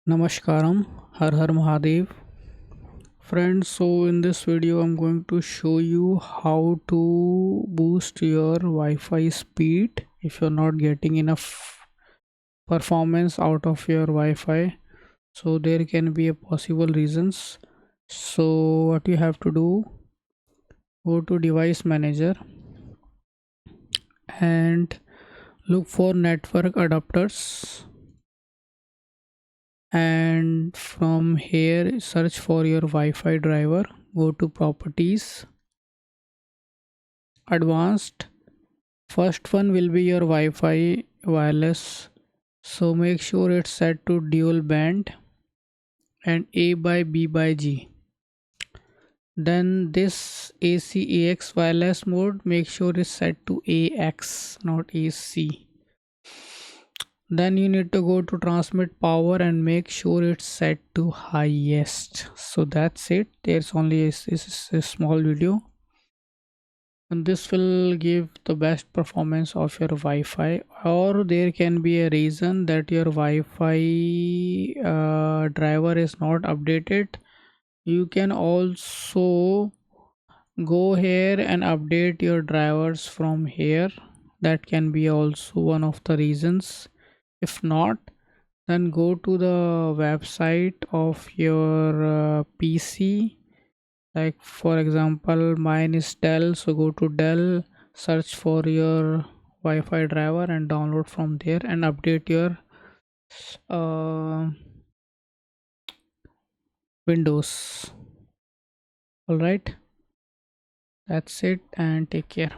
Namaskaram, Har Har Mahadev. Friends, so in this video I'm going to show you how to boost your Wi-Fi speed if you're not getting enough performance out of your Wi-Fi. So there can be a possible reasons. So what you have to do, go to device manager and look for network adapters, and from here search for your Wi-Fi driver. Go to properties, advanced. First one will be your Wi-Fi wireless, so make sure it's set to dual band and A by B by G. Then this ACAX wireless mode, make sure it's set to AX, not AC. Then you need to go to transmit power and make sure it's set to highest. So that's it. There's only a small video, and this will give the best performance of your Wi-Fi. Or there can be a reason that your Wi-Fi driver is not updated. You can also go here and update your drivers from here. That can be also one of the reasons. If not, then go to the website of your PC. Like for example, mine is Dell, so go to Dell, search for your Wi-Fi driver and download from there and update your uh, Windows. All right, that's it, and take care.